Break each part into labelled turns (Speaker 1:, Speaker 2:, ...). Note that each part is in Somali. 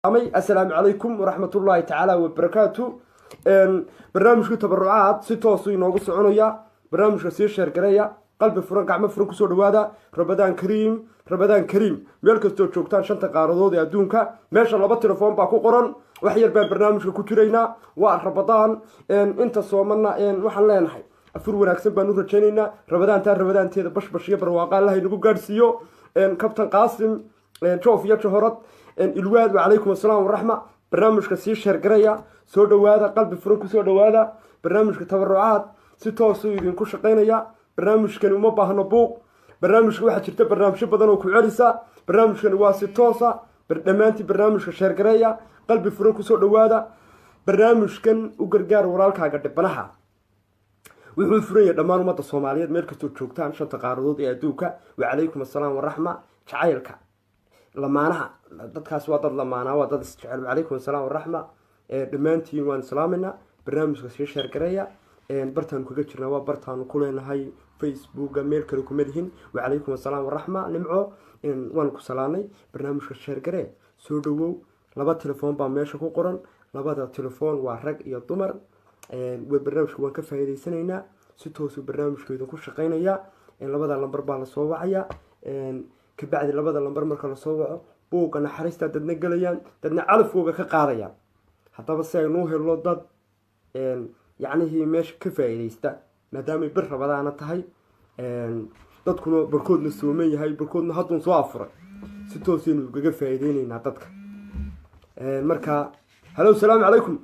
Speaker 1: السلام عليكم ورحمة الله تعالى وبركاته. برنامج تبرعات ستوصي نوقص عنويا برنامج سير شركرية قلب فرنك عم فرنك سود هذا رمضان كريم رمضان كريم ملك التوجتان شنطة قارضود يا دونكا ماشى الله بالتلفون باكو قرن وحير بين برنامج كتيرينا ورمضان انت صومنا وحنا نحي أفر ونكسب بنور تشينينا رمضان تيدا بش يبر واقع الله ينقو قارسيو كابتن قاسم شوف يا شهرت الواد وعليكم السلام والرحمة برنامج كسير شرقرية سود هذا قلب فرنك سود هذا برنامج تبرعات ستوصي يدين شقينيا برنامج كان مباه نبوق برنامج واحد شرته برنامج بدن وكعرسة برنامج كان واسطوسة برنامجي برنامج شرقرية قلب فرنك سود هذا برنامج كان وقرقار ورالك قد بناها وحول فرية دمان ومدى الصوماليات ميركز توجوكتان شنطة قاردود يا دوكا وعليكم السلام والرحمة شعايلك لمانها dadkaas waa dad lamaana waa dad isjecel calaykum asalaam waraxma dhamaantiin waan salaamina barnaamijka sii sheergareeya bartaan kaga jirnaa waa bartaan ku leenahay Facebook meel kale kuma lihin wacalaykum asalaam waraxma nimco waan ku salaanay barnaamijka sheergaree soo dhawow laba telefoon baa meesha ku qoran labada telefoon waa rag iyo dumar barnaamijka waan ka faa'iideysanaynaa si toos ah barnaamijkeedu ku shaqeynaya labada lambar baa la soo wacaya كبعد لبض اللمبر مركز الصوّع بوق أنا حريستها ددنا قليان ددنا على فوق كقاضيان حتى بس ينوه اللودد يعني هي مش كفاية يستا مدامي بر بدأنا تهاي تدخلوا بركود السومية هاي بركود نحطون صافرة ستوسين وكفاية ديني نعطتك مركا هلو السلام عليكم.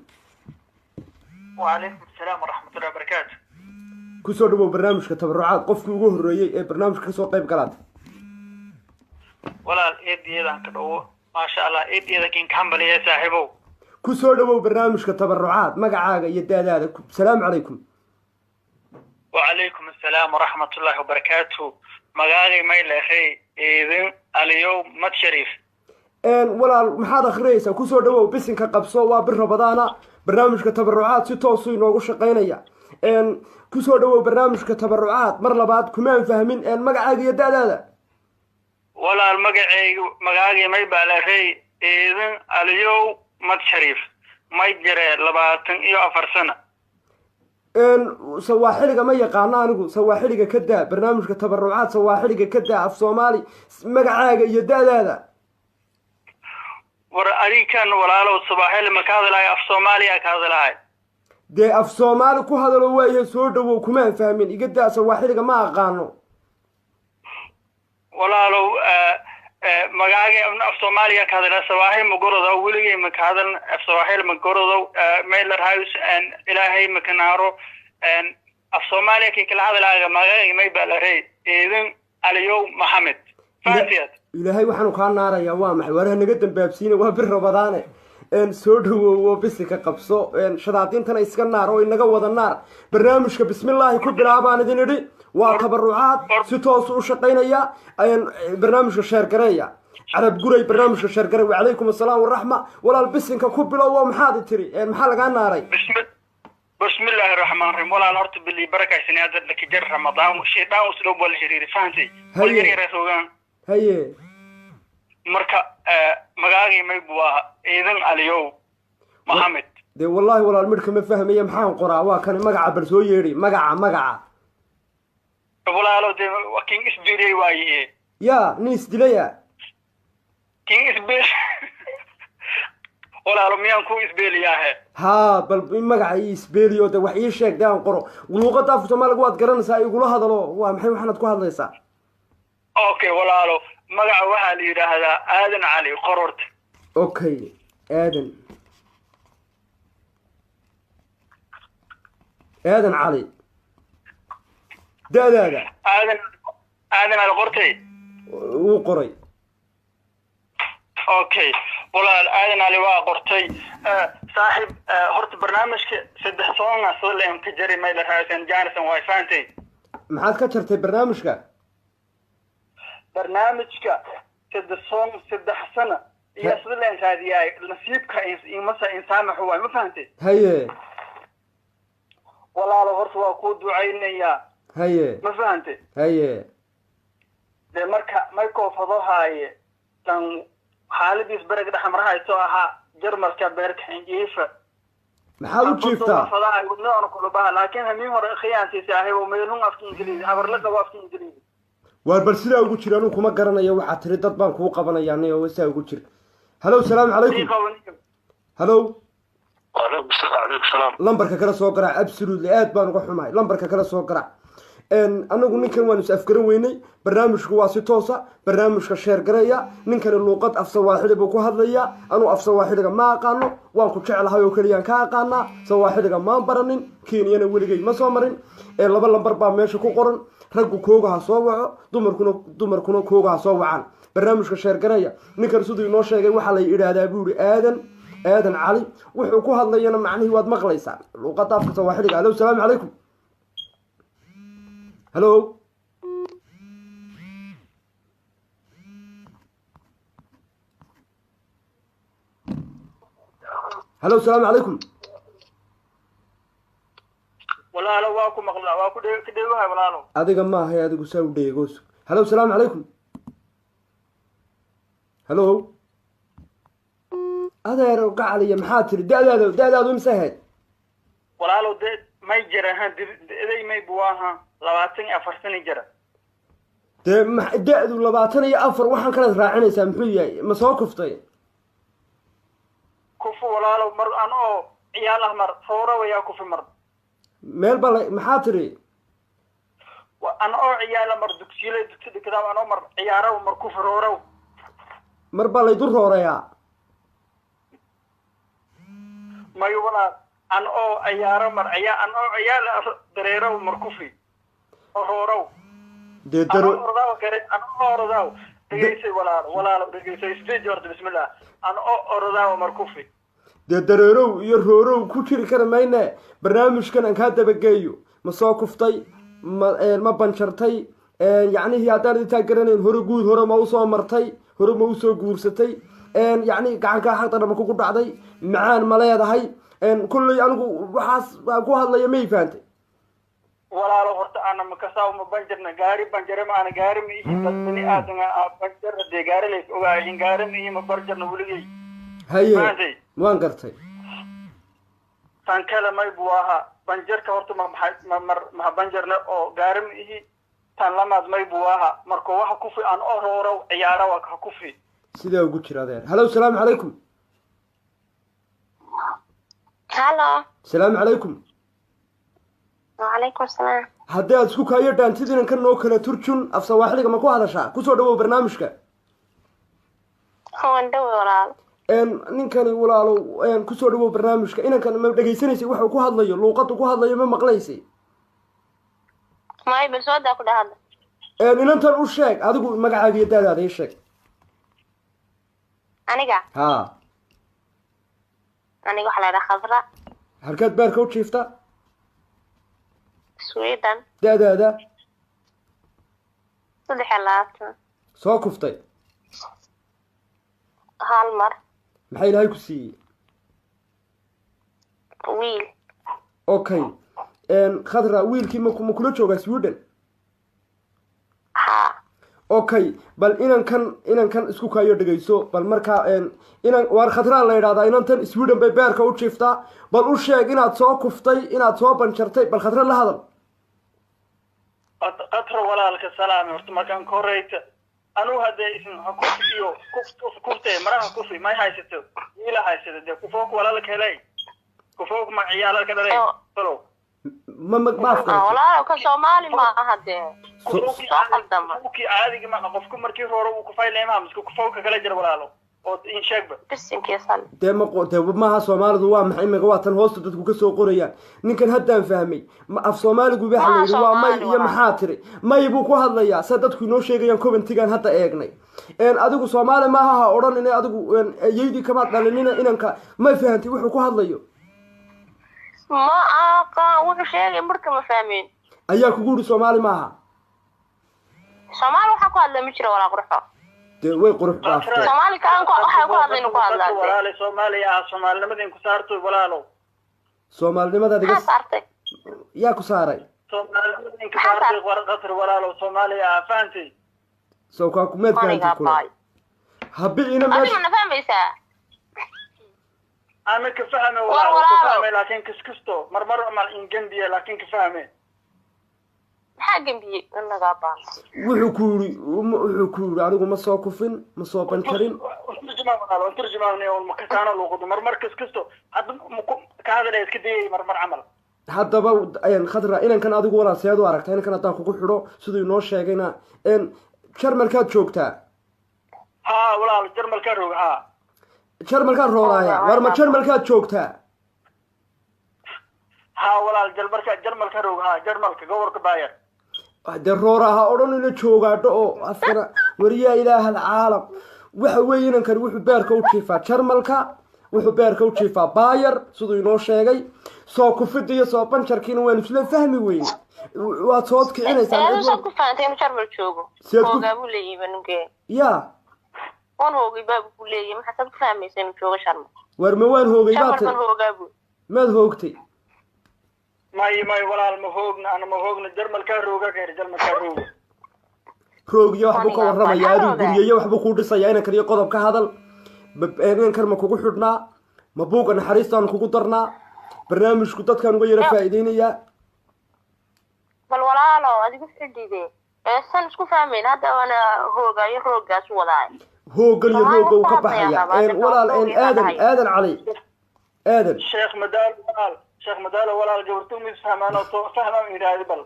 Speaker 2: وعليكم السلام ورحمة الله وبركاته.
Speaker 1: كسر دبوا برنامج كتبرعات قف وجوه الرئي برنامج كسر طيب قلاد.
Speaker 2: walaal eediyada ka dhawo ma sha Allah eediyada kin kambal ya saaxiibo
Speaker 1: ku soo dhawow barnaamijka tabarrucaad magacaaga iyo daadaada salaam calaykum
Speaker 2: wa calaykum assalaam wa rahmatullahi wa barakatuh magacay may leehay eedin aliyow mad shariif
Speaker 1: walaal maxaad akhriyaysaa ku soo dhawow bisinka qabso waa bir rabadaana barnaamijka tabarrucaad si toos ah inoogu shaqeynaya ku soo dhawow barnaamijka tabarrucaad mar labaad kuma fahmin magacaaga iyo daadaada
Speaker 2: walaal magacay may baalahay eedin aliyow mad shariif may jire 24 sano
Speaker 1: sawaaxiliga ma yaqaan anigu sawaaxiliga ka daa barnaamijka tabarrucaad sawaaxiliga ka daa af Soomaali magacaaga iyo daadaada
Speaker 2: war arikan walaalow sawaaxil ma ka hadlay af Soomaaliya ka hadlay
Speaker 1: de af Soomaali ku hadalo way soo dhawow kuma fahmin iga daa sawaaxiliga ma aqaano
Speaker 2: walaalow magacay af Soomaaliya ka hadlay sawaaxil ma gorado weligay ma ka hadal af sawaaxil ma gorado meel raayus aan ilaahay ma kanaaro af Soomaaliya ki kala hadlaaga magacay may baalahay eedan aliyow maxamed faatiyad
Speaker 1: ilaahay waxaanu ka naaraya waa maxay waraha naga dambaabsiina waa bir rabadaane soo dhawow bisika qabso shadaadintana iska naar oo inaga wada naar barnaamijka bismillaahi ku bilaabaan idin idhi waa tabarrucaad si toos u shaqeynaya barnaamijka sheergareeya carab guray barnaamijka sheergareey wacalaykum assalaam waraxma walaal bisinka ku bilow maxaad tiri maxaa laga naaray
Speaker 2: bismillaahi raxmaani raxiim walaal horta billi barakaysanaa dad la kijar ramadaan sheedaan usoo wal xiriir faantay haye marka magacay may buu eedan aliyow maxamed
Speaker 1: de wallahi walaal midka ma fahmaya maxaan qoraa waa kan magaca bal soo yeeri magaca
Speaker 2: walaalo de king isbiilay waaye
Speaker 1: ya nis dilaya
Speaker 2: king isbiil walaalo miyaan ku isbiiliyahay
Speaker 1: ha bal magaca isbiiliyo de wax ii sheeg daan qoro luqada af Soomaaliga waad garanaysaa igula hadalo waa maxay waxaad ku hadlaysaa
Speaker 2: okay walaalo magaca waxa la yiraahdaa aadan cali qorort
Speaker 1: okay aadan cali daadaada
Speaker 2: aadan al qortay
Speaker 1: uu qoray
Speaker 2: okay walaal aadan ali waa qortay saaxib horta barnaamijka saddex soona soo leem ka jari meel raaysan jaarsan way faantay
Speaker 1: maxaad ka jartay barnaamijka
Speaker 2: saddex sano iyo sida leen raadiyay nasiibka imasa insaan waxa way ma faantay
Speaker 1: haye
Speaker 2: walaalo horta waa ku ducaynaya
Speaker 1: haye
Speaker 2: ma faantay
Speaker 1: haye
Speaker 2: de marka may koofado haaye tan xaaladiis bereg dhex marahayso ahaa jarmalka beerka xinjiifa
Speaker 1: maxaad u jiiftaa
Speaker 2: fadaha wadnaana kula baha laakiin hamin hore khiyaantiisa ahay oo meelun afka ingiliisi habar la qabo afka ingiliisi
Speaker 1: waar bal sidaa ugu jira anuu kuma garanayo waxaa tiri dad baan kuu qabanayaa nin oo saa ugu jira halow salaamu calaykum halow
Speaker 3: وعليكم السلام
Speaker 1: lambarka kale soo garaac absolutely aad baan uga xumahay lambarka kale soo garaac anagu ninkan waan is afgaran weynay barnaamijku waa si toosa barnaamijka sheer gareeya ninkani luuqad af sawaaxili buu ku hadlayaa anuu af sawaaxiliga ma aqaano waan ku jeclahay oo keliyaan ka aqaanaa sawaaxiliga maan baranin kenyana weligay ma soo marin laba lambar baa meesha ku qoran raggu kooga ha soo waco dumarkuna kooga ha soo wacaan barnaamijka sheer gareeya ninkan siduu inoo sheegay waxaa la yidhaahdaa buu yidhi aadan cali wuxuu ku hadlayana macnihii waad maqlaysaa luuqada afka sawaaxiliga halow salaamu calaykum halo halo salaamu calaykum
Speaker 2: walaalo waa ku maqlaa waa ku dheegahay walaalo
Speaker 1: adiga maahay adigu saa u dheegoos halo salaamu calaykum halo adeer gacaliya maxaa tiri da-daadu imse ahayd
Speaker 2: walaalo de may jira eday may buu ahaa 24 sano jira
Speaker 1: dee da-du 24 waxaan kala raacinaysaa muxuu yahay ma soo kuftay
Speaker 2: kufu walaalo mar aan oo ciyaal ah mar foora waya kufu mar
Speaker 1: meel baa maxaa tiri
Speaker 2: aan oo ciyaal mar dugsiile dugsi dhigtaa aan oo mar ciyaaro mar kufu rooro
Speaker 1: mar baa la idu roorayaa
Speaker 2: may wala aan oo ciyaaro mar aan oo ciyaal dareero mar kufi rooro
Speaker 1: dee daro
Speaker 2: rooro kare aan oo rooro degeysay walaalo degeysay isdeed horta bismillah aan oo rooro mar kufi
Speaker 1: dee dareerow iyo roorow ku jiri kara mayne barnaamijkan aan kaa dabageeyo ma soo kuftay ma banjartay yacnihii haddaan intaa garanayn hore ma usoo martay hore ma usoo guursatay yacni gacankaa xaqdana ma kugu dhacday macaan ma leedahay kulley anigu waxaas baan ku hadlaya may fahantay
Speaker 2: walaalo horta ana makasaw ma banjarna gaari banjare ma ana gaari ma ihi bani aadana banjarna dee gaari lays ogaayin gaari ma ihi ma barjarna weligay
Speaker 1: haye waan gartay
Speaker 2: tan kale may buu ahaa banjarka horta ma banjarna oo gaari ma ihi tan lamaad may buu ahaa marka waxa kufi aan oo roorow ciyaara waa ka kufi
Speaker 1: sidaa ugu jira adeer halow salaamu calaykum
Speaker 4: halo
Speaker 1: salaamu calaykum
Speaker 4: وعليكم السلام
Speaker 1: haddii aad isku kaayo dhaantidiinan ka noo kala turjun af sawaaxiliga ma ku hadashaa kusoo dhawow barnaamijka
Speaker 4: هو ندوي ولا
Speaker 1: ninkani walaalow kusoo dhawow barnaamijka inankan ma dhegaysanaysay waxuu ku hadlayo luuqadu ku hadlayo ma maqlaysay
Speaker 4: ما يبي سودا كده هذا
Speaker 1: inantan u sheeg adigu magacaaga iyo daadaada ii sheeg
Speaker 4: أنيقا
Speaker 1: ها
Speaker 4: أنيقا حلا خضراء
Speaker 1: halkaad baarka u jiifta
Speaker 4: سويدن
Speaker 1: daadaada
Speaker 4: صدح اللات
Speaker 1: soo kuftay
Speaker 4: هالمر
Speaker 1: maxaa ilaahay ku siiyey
Speaker 4: ويل
Speaker 1: okay khadra wiilkii ma kula joogaa sweden
Speaker 4: ها
Speaker 1: okay bal inankan isku kaayo dhegayso bal markaa waar khadraa la yidhahdaa inantan sweden bay beerka u jiiftaa bal u sheeg inaad soo kuftay inaad soo banjartay bal khadra la hadal
Speaker 2: qatra walaalka salaam horta markaan koreyta anuu hadee isin kufi iyo kuftay maraha kufi may haysato ila haysato dee kufook walaalka helay kufook ma ciyaalka dhalay solo
Speaker 1: ma afkar
Speaker 4: والله كصومالي ما هدي
Speaker 2: kuki caadiga ma qofku markii hore uu ku fayleema misku kufooka kala jira walaalo oo in sheegba
Speaker 4: بس إنك يصل
Speaker 1: dee maaha soomaalidu waa maxay imika waa tan hoosta dadku ka soo qorayaan ninkan haddaan fahmay af soomaaligu waxa la yidhi waa may iyo maxaa tiri may buu ku hadlayaa sa dadku inoo sheegayaan commentigan hadda eegnay adigu soomaali maaha ha odhan inay adigu yeydii kamaad dhalinina inanka may fahantay wuxuu ku hadlayo
Speaker 4: ما وحو شيء مركب ما فاهمين
Speaker 1: ayaa kugu yidhi soomaali maaha
Speaker 4: صومالي وحا كو هادلا مجرى ولا قرحو
Speaker 1: dee way qurux dhaaftay
Speaker 4: صومالي كان كو وحا كو هادلا إنو كو هادلا
Speaker 2: walaalo Soomaaliya Soomaalinimadii ku saarto walaalo
Speaker 1: soomaalinimadaad
Speaker 4: ما صارتك
Speaker 1: yaa ku saaray
Speaker 2: Soomaalimadii ku saarto qatra walaalo Soomaaliya faanti
Speaker 1: soo kaa kumeed
Speaker 4: أنا
Speaker 1: fahanti kula
Speaker 4: قاباي
Speaker 1: habicina
Speaker 4: adiga
Speaker 1: meesha
Speaker 4: na fahmaysaa
Speaker 2: أنا كفهمه
Speaker 4: والله.
Speaker 2: ولا كفهمه لكن كسكستو مرمر مع الإنجندية لكن كفهمه
Speaker 4: maxaa gambiyey inagaa baan
Speaker 1: wuxuu ku yiri anigu ma soo kufin ma soo bankarin
Speaker 2: ترجمان والمكتانة لوقت مرمر كسكستو هذا كهذا لا يسكدي مرمر عمل
Speaker 1: haddaba khadra inankan adigu walaalseed u aragtaa inankan haddaan kugu xidho siduu inoo sheegayna jarmalkaad joogtaa
Speaker 2: ها ولا الجرمال كروه ها
Speaker 1: jarmalkaad roolaaya war ma jarmalkaad joogtaa
Speaker 2: ها ولا الجرمال كروه ها جرمال كجور كباير
Speaker 1: dee rooraha odhan ina joogaadho oo afkana wariyaa ilaaha alcaalam waxa weeye inankan wuxuu beerka u jiifaa jarmalka wuxuu beerka u jiifaa baayar siduu inoo sheegay soo kufida iyo soo banjarkiina waanu isla fahmi weyne waad soo kicinaysaa
Speaker 4: saad ku fahamtay inuu jarmal joogo
Speaker 1: Siyaad ku-
Speaker 4: hoogaa buu leeyahay banuge
Speaker 1: ya
Speaker 4: wan hoogay baabu ku leeyahay maxaa saad ku fahmaysa inuu joogo jarmal
Speaker 1: war ma waan hoogay baad
Speaker 4: jarmalkan hoogaa buu
Speaker 1: maad hoogtay
Speaker 2: ماي ولا المهوجنا أنا مهوجنا جرمال كروه غير جرمال كروه
Speaker 1: roogiyo waxbuu ka warramaya adigu guriyeyo waxbuu kuu dhisaya inankan iyo qodob ka hadal inankan ma kugu xidhnaa ma buuga naxariistaan kugu darnaa barnaamijku dadkan uga yaro faa'iideynayaa
Speaker 4: bal walaalo adigu xidhide san isku fahmayn hadda waana hoogaayo roogaas wadaay
Speaker 1: hoogan iyo rooga uu ka baxaya walaal aadan cali aadan
Speaker 2: شيخ مدال ولا الجورتو مش فهمانه فهمه إيرادي بل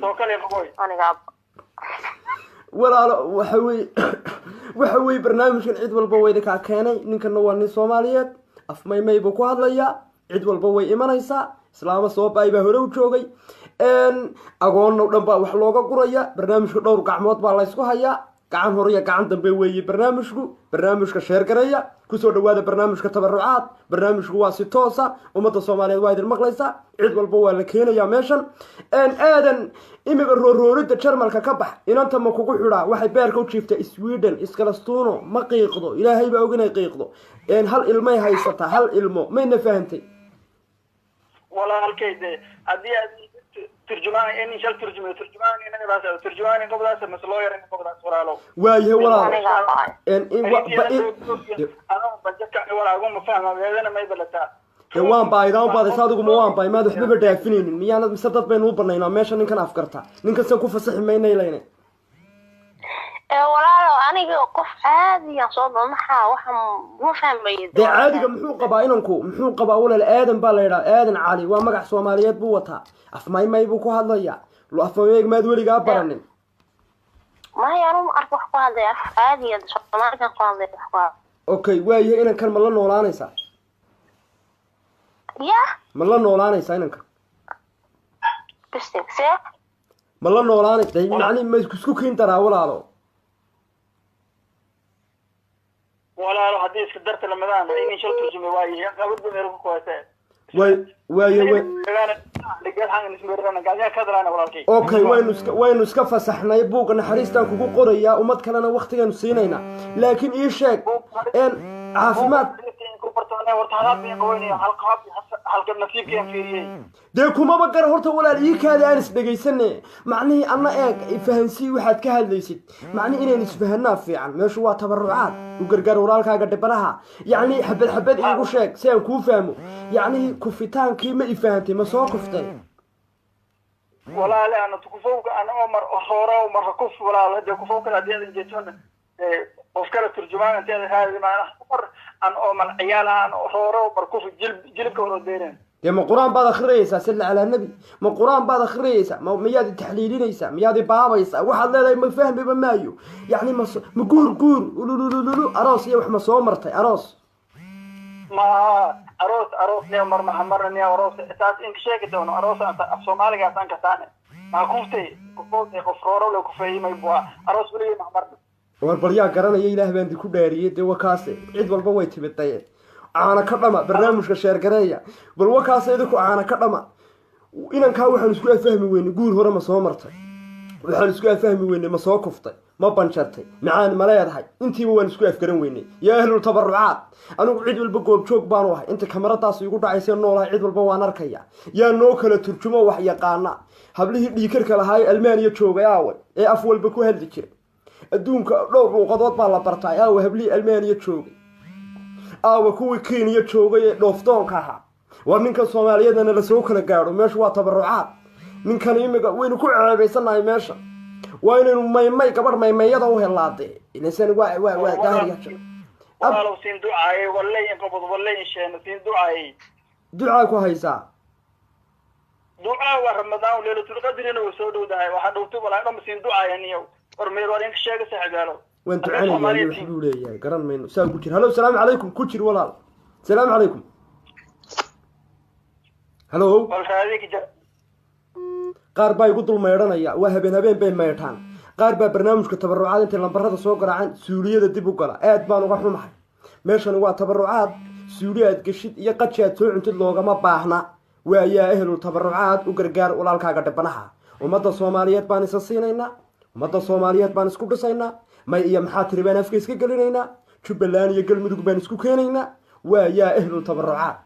Speaker 2: توكل يا خوي
Speaker 4: anigaa
Speaker 1: walaalo waxa weeye barnaamijkan cid walba wayda kaa keenay ninkana waa nin soomaaliyeed afmaymay buu ku hadlayaa cid walba way imanaysaa islaama soo baay baa hore u joogay agoonna dhan baa wax looga guraya barnaamijka dhowr gacmood baa laysku hayaa gacan hore iyo gacan dambe weeye barnaamijka sheergareeya kusoo dhawaada barnaamijka tabarucaad barnaamijku waa si toosa ummadda soomaaliyeed waa idin maqlaysaa cid walba waa la keenayaa meeshan aadan imiga roorooridda jarmalka ka bax inanta ma kugu xidhaa waxay beerka u jiiftaa sweden iskalastuuno ma qiiqdo ilaahay baa og inay qiiqdo hal ilmay haysataa hal ilmo mayna fahantay
Speaker 2: ولا الكيد أدي ترجمان إني شل ترجمان إني بس ترجمان إني قبل هذا مثل لوير إني قبل هذا ورالو
Speaker 1: waayahe walaal
Speaker 2: أنا بجك ولا أقوم بفهم هذا ما يبلتا
Speaker 1: waan baaydaa baadaysa adigu ma waan baay maad waxba dhaafinaynin miyaanad mise dad baynu u banaynaa meesha ninkan afkarta ninkasan ku fasaxi maynay leeyne
Speaker 4: walaalo aniga qof caadiya soo doo maxaa waxa ma fahmay
Speaker 1: dee caadiga muxuu qabaa inanku muxuu qabaa walaal aadan baa la yidhaha aadan cali waa magac soomaaliyeed buu wataa afmaymay buu ku hadlayaa afmaymeeg maad weligaa baranin
Speaker 4: maya anu arko wax ku hadlaya caadiya soomaalikan ku hadlaya wax ku hadlaya
Speaker 1: okay waayahe inankan ma la noolaanaysaa
Speaker 4: ya
Speaker 1: ma la noolaanaysaa inankan
Speaker 4: bising see
Speaker 1: ma la noolaanaysa macni ma isku kiin daraa walaalo
Speaker 2: ولا لو حديث كدرت رمضان إني شل ترجمة واي قبل بميرك كويسة
Speaker 1: waayahe
Speaker 2: لقيت حاجة نسمير أنا قاعد كذا أنا ولا كي
Speaker 1: okay waynu iska fasaxnay buugga naxariistaan kugu qorayaa ummad kalena waqtigaanu siinaynaa laakiin ii sheeg caafimaad dee kumaba gara horta walaal ii kaada aan isdhegaysane macnihii anna eeg fahansii waxaad ka hadlaysid macnihi inaynu isfahanaa fiican meeshu waa tabarucaad u gargaar walaalkaaga dhibanaha yacni xabad iigu sheeg si aan kuu fahmo yacnihii kufitaankii ma ifahantay ma soo kuftay
Speaker 2: ولا لا أنا تكفوك أنا عمر أخورا ومر كف ولا لا ده كفوك لا ده جيتون وفكرة ترجمان أنت هذا ما أخبر أن عمر عيالها أنا أخورا ومر كف جلب كورو ديرين
Speaker 1: dee ma qur-aan baad akhriyaysaa salla calaa nebi ma qur-aan baad akhriyaysaa miyaad taxliilinaysaa miyaad baabaysaa waxaad leedahay ma fahmiba maayo yacni ma guur ululululu aroos iyo wax ma soo martay aroos
Speaker 2: ما أروس نيو مر محمر نيو أروس أساس إنك شيء كده إنه أروس أنت الصومالي قاعد كتانة ما كفتي خفرورة ولا كفاية ما يبغى أروس بلي محمر
Speaker 1: war baryaa garanaya ilaah baan di ku dhaariyay dee wakaase cid walba way timidayeen caana ka dhama barnaamijka sheergareeya bal wakaase idinku caana ka dhama inankaa waxaan isku afahmi weyne guur hore ma soo martay waxaan isku afahmi weyne ma soo kuftay ma banjartay macaan ma leedahay intiiba waan isku afgaran weynay yaa ahlul tabarucaad anigu cid walba goobjoog baanu ahay inta kamaradaas igu dhacaysay noolahay cid walba waan arkaya yaa noo kala turjumo wax yaqaana hablihii dhiikarka lahaa ee almaaniya joogay aawe ee af walba ku hadli jiray adduunka dhowr luuqadood baa la bartaa aawa hablihii almaaniya joogay aawa kuwii kenya joogay ee dhoofdoonka ahaa war ninkan soomaaliyadana lasoo kala gaadho meesha waa tabarucaad ninkan imiga waynu ku ceebaysanahay meesha waa inaynu maymay gabadh maymayada u helaade ilasan waa daahiriya
Speaker 2: walaalow siin ducaayay wallayn qabad wallayn sheena siin ducaayay
Speaker 1: ducaa ku haysaa
Speaker 2: ducaa waa ramadaan leelatul qadrina waa soo dhowdahay waxa dhowto walaa dham siin ducaayaniyo warmeer waa inka sheega saxiibaalo
Speaker 1: waan ducanayaa wuxuu leeyahay garan mayno saa ku jir halo salaamu calaykum ku jir walaal salaamu calaykum halo qaar baa igu dul meydhanaya waa habeen bay meydhaan qaar baa barnaamijka tabarucaad intay lambarada soo garaacaan suuliyada dib u gala aad baan uga xumahay meeshani waa tabarucaad suuli aad geshid iyo qaji aad soo cuntid loogama baahna waa yaa ehlul tabarucaad u gargaar walaalkaaga dhibanaha ummadda soomaaliyeed baan isa siinaynaa ummadda soomaaliyeed baan isku dhisaynaa may iyo maxaa tiri baan afka iska gelinaynaa jubbaland iyo galmudug baan isku keenaynaa waa yaa ehlul tabarucaad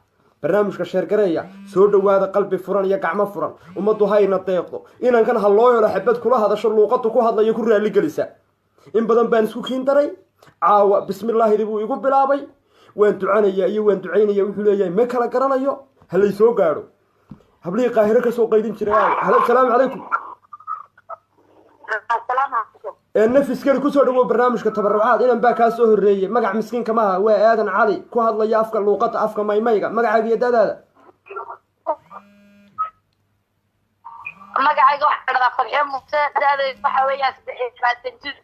Speaker 1: barnaamijka sheergareeya soo dhawaada qalbi furan iyo gacmo furan ummaddu hayna deeqdo inankan ha loo helo xabad kula hadasho luuqadu ku hadlayo ku raali gelisa in badan baan isku kiin daray caawa bismillaahi buu igu bilaabay waan ducanayaa iyo waan ducaynaya wuxuu leeyahay ma kala garanayo ha lay soo gaadho hablihii qaahiro ka soo qaydin jiray halo salaamu calaykum nafiskani kusoo dhawow barnaamijka tabarucaad inan baa kaa soo horreeyey magac miskiinka maaha waa aadan cali ku hadlaya afka luuqada afka maymayga magacaaga iyo dadaada
Speaker 4: magacayga waxaa dhadaa fadxiyo muuse daadeed waxa weeyaan 3 jir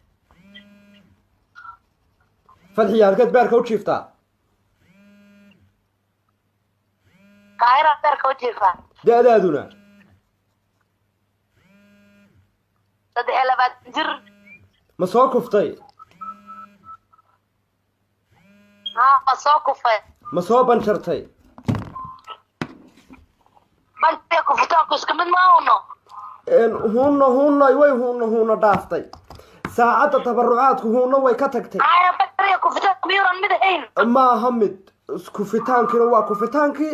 Speaker 1: fadxiya halkeed beerka u jiiftaa
Speaker 4: qaahira beerka u jiifaa
Speaker 1: da'daaduna
Speaker 4: 23 jir
Speaker 1: ma soo kuftay
Speaker 4: ma soo kufay
Speaker 1: ma soo banjartay
Speaker 4: banjarka kufitaanku iska mid maahuno
Speaker 1: huuna dhaaftay saacadda tabarucaadku huuna way ka tagtay
Speaker 4: banjarka kufitaanku miyuunan mid ahayn
Speaker 1: maaha mid kufitaankina waa kufitaankii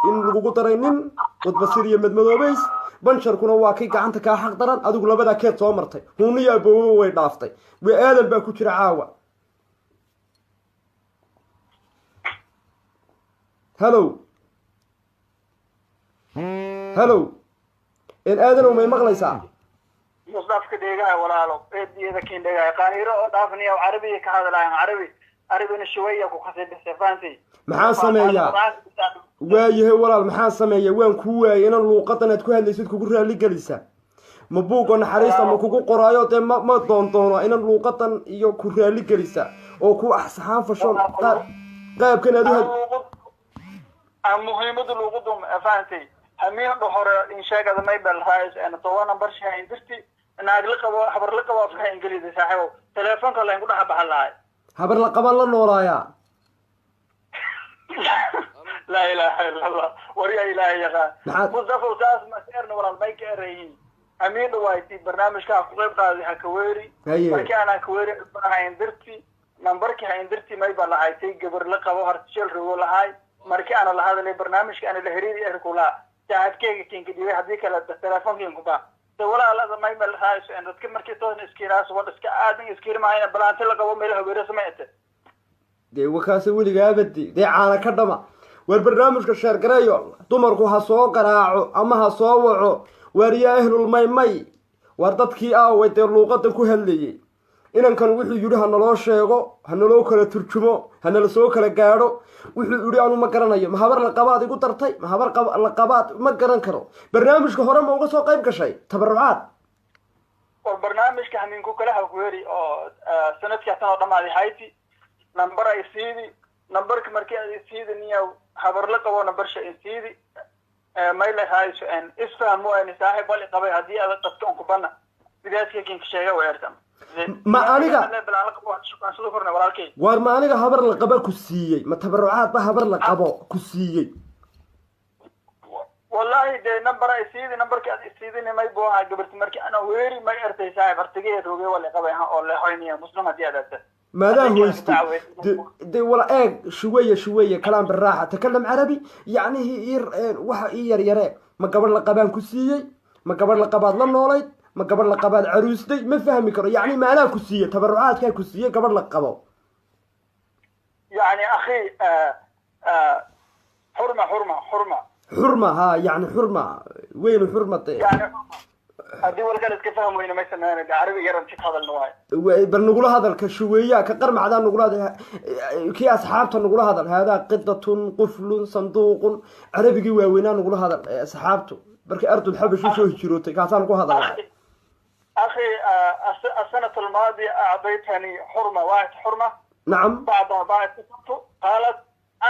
Speaker 1: in lagugu daray nin wadbasir iyo madmadoobays banjarkuna waa kii gacanta kaa xaq daran adigu labadaa keed soo martay huuniyo aboobo way dhaaftay waa aadan baa ku jira caawa halow aadanow may maqlaysaa
Speaker 2: musdafka dheegaha walaalo eediyada kiin dheegaha qaahiro oo dhaafniya carabiga ka hadlaayaan carabina shuwaya ku khasibisay faanti
Speaker 1: maxaa sameeyaa waayahay walaal maxaa sameeya waan kuu waayay inan luuqadan aad ku hadlaysid kugu raali gelisa ma buugo naxariista ma kugu qoraayo dee ma doondoono inan luuqadan iyo ku raali gelisa oo ku axsaxaan fashoon qaabkan aad
Speaker 2: muhiimadu luuqadum faantay hamiin dhahore in sheegada may bal raayis ana toban number shayn dirti naag la qabo habar la qabo afka ingiriisi saaxiibo telefoonka la ingu dhax baxalaay
Speaker 1: habar la qaban la noolaaya
Speaker 2: لا إله إلا الله وريا إله يا مصطفى وساس ما سيرنا ولا المايك أريين أمين وايتي برنامج كان قريب قاضي حكويري بركي أنا كويري هيندرتي نمبرك هيندرتي ما يبغى لعيتي قبر لقى وهر تشيل رجول هاي مركي أنا لهذا اللي برنامج كان الهريري أركولا تعاد كين كدي هديك التلفون كين كوبا ولا لازم ما يبغى هاي أنت كم مركي تون إسكيراس ولا إسكادين إسكير معي بلانتي لقى وميله غير سمعته
Speaker 1: دي وكاسة ولي قابدي دي عانا كدما والبرنامج كشاركرايو dumarku ha soo garaaco ama ha soo waco wariya ahlul maymay war dadkii way dee luuqada ku hadlayay inankan wuxuu yiri ha naloo sheego ha naloo kala turjumo ha nala soo kala gaadho wuxuu yiri aanu ma garanayo ma habar la qabaad igu dartay ma habar la qabaad ma garan karo barnaamijka hore ma uga soo qayb gashay tabarucaad
Speaker 2: barnaamijka haminku kala hawgeeri oo sanadkii tan oo dhamaaday hayti number ay siidi numberka markii ay siidi niyo habar la qabo number shay siidi ما إلا هاي سؤال إسفهم مو أنا صاحب ولا قبل هدي هذا تفتون كبرنا بداية كين شيء ويرتم
Speaker 1: ما أنا وار ما أنا هبر القبر كسية ما تبرعات بهبر القبر كسية
Speaker 2: والله ده نمبر يسيد نمبر كذا يسيد ما يبغى قبرت مركي أنا ويري ما يرتي صاحب ارتقي روجي ولا قبل ها ولا حيني مسلم هدي هذا
Speaker 1: ماذا هو دي ولا شوية كلام بالراحة تكلم عربي يعني هي وح ير ما قبل القبان كسية ما قبل القباد لا نوليد ma gabadh la qabaad caruusday ma fahmi karo yacni maanaa ku siiye tabarucaadkaa ku siiye gabadh la qabo
Speaker 2: يعني أخي حرمة
Speaker 1: حرمة ها يعني حرمة وين حرمة
Speaker 2: يعني هذه ولا قالت كيف فهم وين ما يسمعنا عربي يرى تشيك هذا النوع
Speaker 1: بل نقول هذا الكشوية كقرم عدان نقول هذا كي أصحابته نقول هذا قطة قفل صندوق عربي وينان نقول هذا أصحابته بركي أرض الحبش شو هجروتي كاتان نقول هذا
Speaker 2: أخي السنة الماضية أعطيتني حرمة
Speaker 1: نعم
Speaker 2: بعدها قالت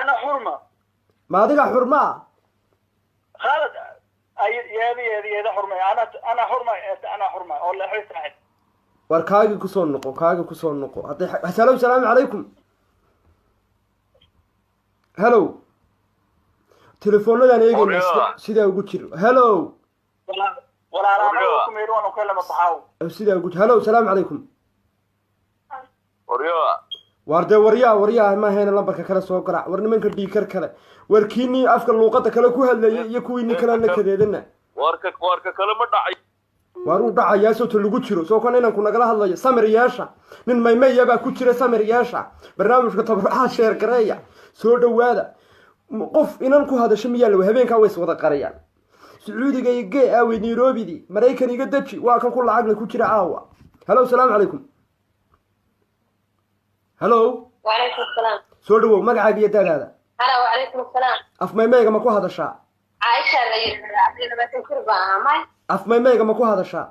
Speaker 2: أنا حرمة
Speaker 1: ما هذه حرمة
Speaker 2: قالت هذه حرمة أنا حرمة ولا حي سعد
Speaker 1: warkaagi ku soo noqo haday assalaamu calaykum hello telefoonadaan eegayna sida ugu jiro hello
Speaker 2: wala ku meeroon oo kala baxaaw
Speaker 1: sida ugu hello assalaamu calaykum waryaa ma hayna lambarka kala soo garac war nimanka dhiikar kale warkiini afka luuqada kale ku hadlayay iyo kuwiini kale la kadeedana
Speaker 3: warka kale ma dhacay
Speaker 1: waar uu dhacayaa soo lagu jiro soo kan inaan ku nagala hadlayo samir yeesha nin maymeeya baa ku jira samir yeesha barnaamijka tabarucaad sheer gareeya soo dhawaada qof inan ku hadasho miyaa la habeenka way wada qarayaan sacuudiga iyo gee aaway Nairobi Mareykan iga daji waa kan ku lacag ku jira aawa hello assalaamu calaykum hello
Speaker 4: wa alaykum assalam
Speaker 1: soo dhawow magacaaga iyo dadaada
Speaker 4: hello wa alaykum assalam
Speaker 1: af maymeega ma ku hadashaa
Speaker 4: Aisha la yiraahdo kurban may
Speaker 1: af maymeega ma ku hadashaa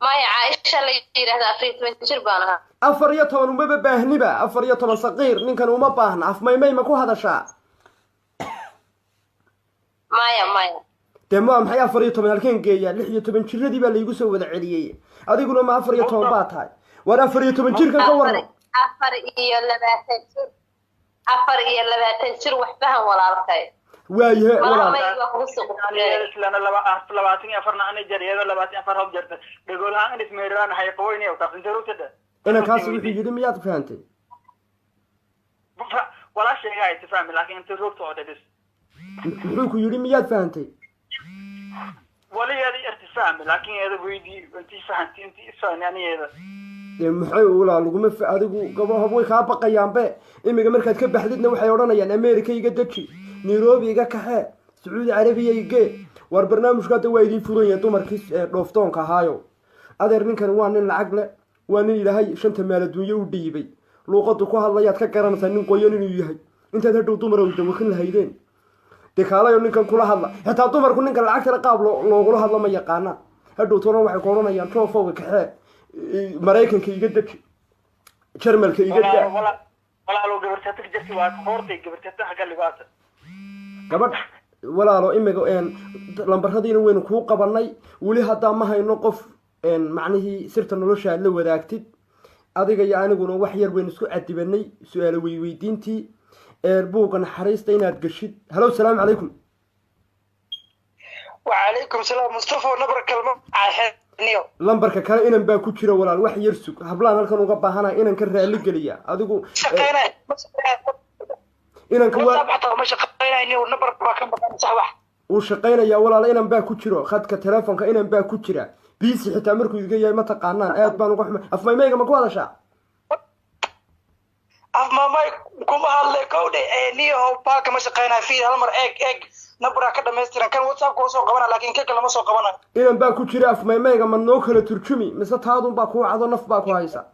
Speaker 4: may Aisha la yiraahdo afriitan kurban
Speaker 1: afar iyo toban uma baahniba 14 saqiir ninkan uma baahna af maymey ma ku hadashaa
Speaker 4: maya
Speaker 1: demo maxay 14 halkeen geeyaa 16 jiradii baa la igu soo wada celiyay adiguna ma 14 baa tahay war 14 jirkan ka waran
Speaker 4: 24 jir wax fahan walaalkay
Speaker 1: waayahay walaal
Speaker 2: islaana labaatan iyo afarna ana jariyada 24 hab jarta dhagolaha in ismeeraan hay qoyniyo taqinta rutada
Speaker 1: ina kaas wuxuu yiri miyaad fahamtay
Speaker 2: wala sheegay ay tafahmi laakiin inta ruugta oo dadis
Speaker 1: wuxuu ku yiri miyaad fahamtay
Speaker 2: wala yadi irtifaham laakiin yada weydii intii fahanti intii isaaniyada
Speaker 1: maxay walaal laguma adigu gabaha way ka baqayaanbe imiga markaad ka baxdidna waxay oranayaan America iga daji Nairobi iga kaxe Saudi Arabia iga war barnaamijka waa idin furan yahay dumarkii dhooftoonka haayo adeer ninkan waa nin lacag leh waa nin ilaahay shanta meel adduunyo u dhiibay luuqadu ku hadlayaad ka garanaysaa nin qoyan inuu yahay intaad hadhow dumar u dawakan lahaydeen dekaalayo ninkan kula hadla xitaa dumarku ninkan lacagta qaab loogula hadla ma yaqaana hadhow toona waxay ku oranayaan toofowga kaxe Mareykanka iga daji Jarmalka iga daji
Speaker 2: walaalo gabarta jirti waa hortay gabarta xaga libaata
Speaker 1: gabadh walaalo imiga lambaradiina waynu ku qabanay wali hadaa ma hayno qof macnaheedu sirta nolosha la wadaagtid adiga iyo aniguna wax yar weyn isku cadibanay su'aalo weydiintii buugan xariista inaad gashid hello assalaamu calaykum
Speaker 2: wa alaykum salaam mustafa nabar kalma niyo
Speaker 1: lambarka kale inan baa ku jira walaal wax yar sug hablaan halkan uga baahanaa inan ka raali geliya adigu inan ka waa
Speaker 2: ma shaqeynayno nabar baa ka maqan sax wax
Speaker 1: uu shaqeynaya walaal inan baa ku jiro khadka telefoonka inan baa ku jira biisi xitaa markuu iga yahay ma taqaanaan aad baan uga xumay afmaymayga ma ku hadashaa
Speaker 2: afmaamay kuma hadle kowde niyo baalka ma shaqeynaa fi hal mar eeg nabra ka dhameystiran kan WhatsApp ko soo qabana laakiin ka kale ma soo qabana
Speaker 1: inan baa ku jira afmaymayga ma noo kala turjumi mise taadun baa ku wacdo naf baa ku haysa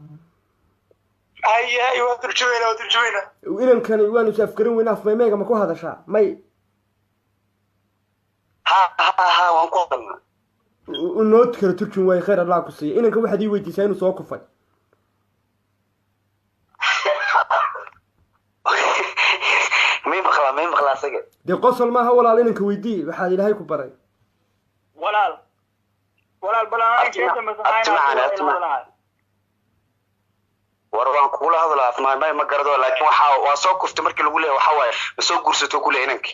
Speaker 2: ay waa turjumayna
Speaker 1: inan kan waan is afgarin weyn afmaymayga ma ku hadashaa may
Speaker 3: ha waan ku hadalnaa
Speaker 1: noo kala turjum way khayr Allah ku siiyo inanka waxaad ii weydiisay inuu soo kufay
Speaker 3: may maqlaa saga
Speaker 1: de qosol ma ha walaal inanka weydii waxaad ilaahay ku baray
Speaker 2: walaal balaan keenta masaxayna
Speaker 3: war waan kula hadlaa afmaamay ma garado laakiin waa soo kuftay markii lagu leeyahay waxa waaye ma soo gursato ku leeyahay inanki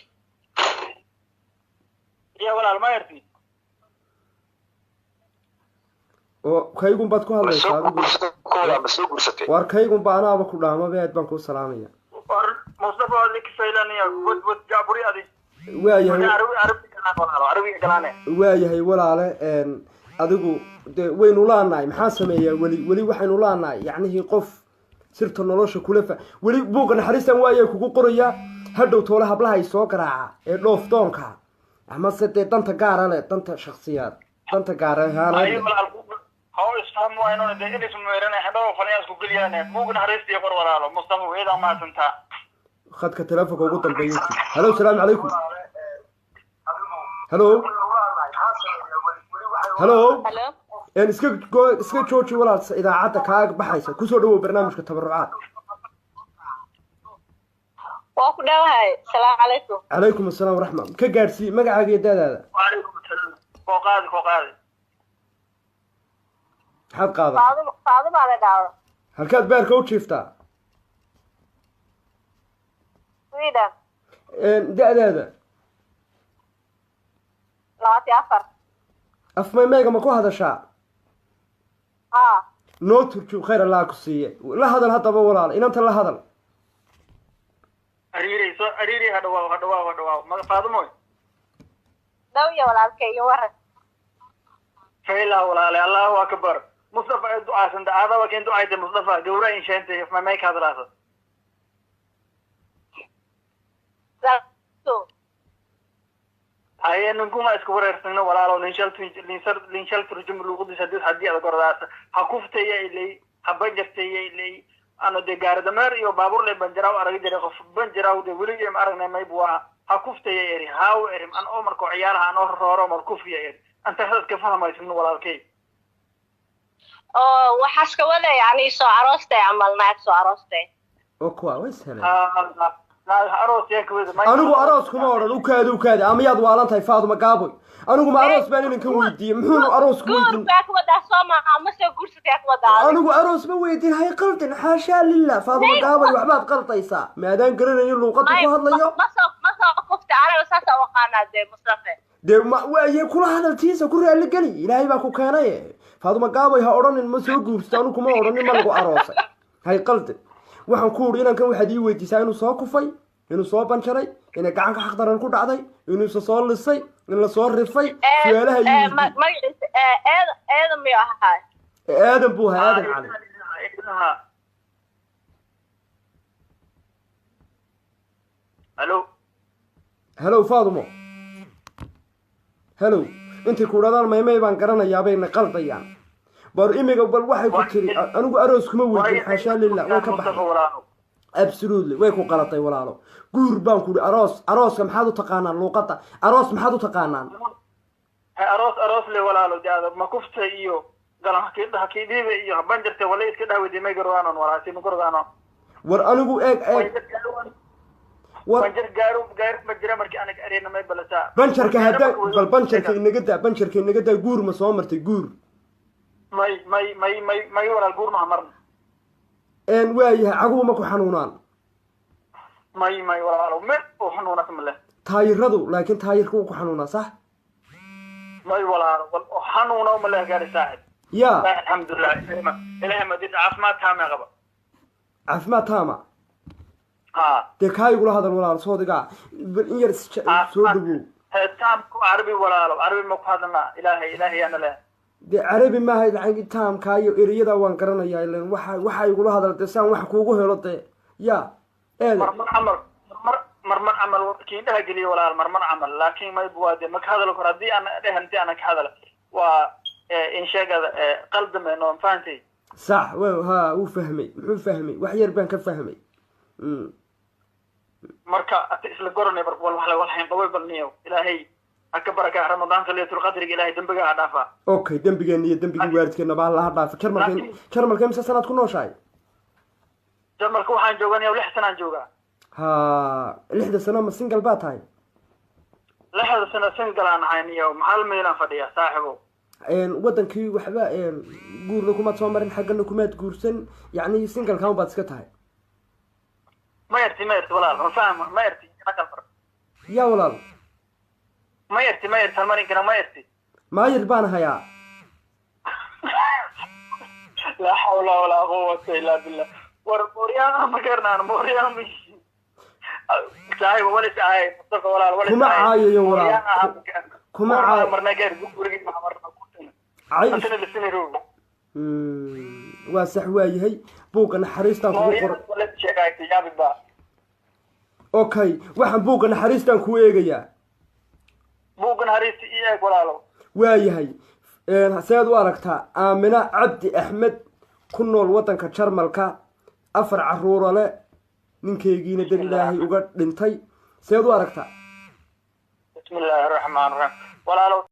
Speaker 2: ya walaal ma yarti
Speaker 1: oo kaygun baad ku hadlaysaa
Speaker 3: adigu ma soo gursatay
Speaker 1: war kaygun baa anaaba ku dhaamo beed baan ku salaamaya
Speaker 2: war mustafa alik faylaniya wad jaburi adi
Speaker 1: waayahay waayahay walaale adigu dee waynu laanahay maxaa sameeyaa weli waxaynu laanahay yacnihii qof sirta nolosha kula weli buugga naxariistan waayay kugu qorayaa hadhow toole hablaha ay soo garaaca ee dhoof doonka amase dee danta gaara leh danta shaksiyaad danta gaara ahaan
Speaker 2: هو اسمه مو انه ده اللي اسمه يرنا حدو فنياس ku galiyaan buugna hariistii qor walaalo mustafa weeda ma tanta
Speaker 1: khadka telefoonka ugu dambeeyay hello salaam alaykum hello hello en iska jooji walaal idaacada kaaga baxaysa ku soo dhawow barnaamijka tabarucaad
Speaker 4: waa ku dhawahay salaam alaykum
Speaker 1: alaykum asalaam waraxma ka gaarsi magacaaga iyo daadaada
Speaker 2: alaykum asalaam qooqaadi
Speaker 1: حد قاضي
Speaker 4: قاضي على دعوة
Speaker 1: هالكاد بارك او شيفتا
Speaker 4: ويدا
Speaker 1: دا
Speaker 4: لواتي
Speaker 1: أفر ميجا ماكو هذا شاء نوت خير الله كسية لا هذا الهطا بورال إن أنت لا هذا
Speaker 2: أريري هدواو ما فاضموي
Speaker 4: دوية ولا كي يورد
Speaker 2: فيلا ولا الله أكبر مصطفى الدعاء سند هذا وكان دعاء مصطفى جورا إن شاء الله ما مايك هذا راسه
Speaker 4: لا
Speaker 2: هاي نقوم أسكور إرسلنا ولا لو ننشل ترجم اللغة دي سديد حدي على قرآن حكوف تيجي إلي حبجر تيجي إلي أنا دجار دمر يو بابور لي بنجراو أرجع دري خف بنجراو دي ولي يوم أرجع ما يبوا حكوف تيجي إري هاو إرم أنا عمر كعيارها أنا رورو مركوف يا أنت هذا كيف أنا ما يسمونه ولا كي
Speaker 4: وحش كولا يعني سو عروستي عملنا سو عروستي
Speaker 1: أوكوا ويسهل
Speaker 2: أروس يكوي
Speaker 1: أنا أروس كمان وكاد أما ياد والله أنت فاضي مقابل أنا أروس بيني من كويدي محنو أروس كويدي
Speaker 4: قول باك ودا سوما أمسك قرصتك ودا
Speaker 1: أنا أروس بويدي هاي قلت حاشا لله فاضي مقابل وحباب قلت يسا ما دام قررنا يلو قد وهذا اليوم
Speaker 4: ما كفت أنا وساسا وقعنا دي مصطفى
Speaker 1: دي ما ويا كل هذا التيسا كل اللي قلي إلهي باكو كاناي فاضي مقابل هأوران المسوق وستانو كما أوران ما لقوا أروس هاي قلت waxaan ku uri inaan kan waxa ii weydiisay inuu soo kufay inuu soo banjaray inay gacan ka xaqdaran ku dhacday inuu soo lisay in la soo rifay su'aalaha yimid
Speaker 4: magaciisa eedan miyo ahaa
Speaker 1: eedan buu ahaa eedan cali hello Faadimo hello intii ku dhadaan maymay baan garanayaa bay naqaldayaan بار إيميجا بل واحد كتير أنا جو أروس كم وجه حاشا لله وين absolutely وين كو قلطي ولا له قربان كل أروس كم حدو تقانن لوقطة أروس محدو تقانن
Speaker 2: أروس لي ولا له جاد ما كفت إيوه قال حكي دي إيوه بنجرت ولا يسكت هودي ما يقروانا ولا سيم يقروانا
Speaker 1: ور أنا جو
Speaker 2: بنجر غير مجرى مركي أنا كأرينا ما يبلسا
Speaker 1: بنشر كهدا بل بنشر كإنجدا جور مسامرتي جور
Speaker 2: ما يورا الجور مع مرن
Speaker 1: إن وياه عقوبة ما كحنونان
Speaker 2: ما يورا له مت وحنونا كمله
Speaker 1: تايردو لكن تاير كحنونا صح
Speaker 2: ما يورا وحنونا ومله قال ساعد
Speaker 1: يا
Speaker 2: الحمد لله إلهي ما ديت عفمات تامة غبا
Speaker 1: عفمات تامة دكاي يقول هذا الولا صودقة بالإنجليز صودقو
Speaker 2: تام عربي ولا له عربي مقهدنا إلهي أنا له
Speaker 1: دي عربي ما هي عن تام كايو إريدا وان كرنا يا إلين وحى يقول هذا التسام وحى كوجه هلطة يا إيه
Speaker 2: مرمن عمل كينده جلي ولا مرمن عمل لكن ما يبغى ما كهذا الكردي أنا ده هنتي أنا كهذا وإن شاء قلب منهم فانتي
Speaker 1: صح وها وفهمي وحير بان كفهمي
Speaker 2: مركا أتيس القرن بربول وحين قوي بالنيو إلهي أكبرك رمضان كلية القدر إلهي دنبقى عدافة
Speaker 1: أوكي دنبقى نية دنبقى واردك نبع الله عدافة كرمال كم سنة تكون شاي
Speaker 2: كرمال كوحان جوغاني ولح سنة جوغا
Speaker 1: لحدة سنة ما سنجل بات هاي
Speaker 2: لحدة سنة سنجل عن عينيه ومحل ميلان فديه صاحبه
Speaker 1: ودن كي وحبا قول لكم ما تصمرين حق لكم ما تقورسن يعني سنجل كانوا باتسكت هاي
Speaker 2: ما يرتي ولا ما فاهم ما يرتي أنا كفر
Speaker 1: يا ولا
Speaker 2: ما يرتي المرين كنا ما
Speaker 1: يربانها يا
Speaker 2: لا حول ولا قوة إلا بالله موريان ما كرنا موريان مش صاحب ولا ساعه مصطفى ولا
Speaker 1: كما عاية ولا كما عاية
Speaker 2: مرنا غير غوري ما مرنا
Speaker 1: عايش
Speaker 2: أنا لسه رو
Speaker 1: واسح وايهي بوق نحريستان كو قر
Speaker 2: ولا شيء تجابي با
Speaker 1: اوكي waxaan buuga naxariistan ku eegaya
Speaker 2: buugan haristi iyo walaalo
Speaker 1: waayahay saad u aragtaa Aamina Cabdi Axmed ku nool wadanka Jarmalka 4 caruur leh ninkeygiina dad Ilaahay uga dhintay saad u aragtaa
Speaker 2: bismillaahir rahmaanir rahiim walaalo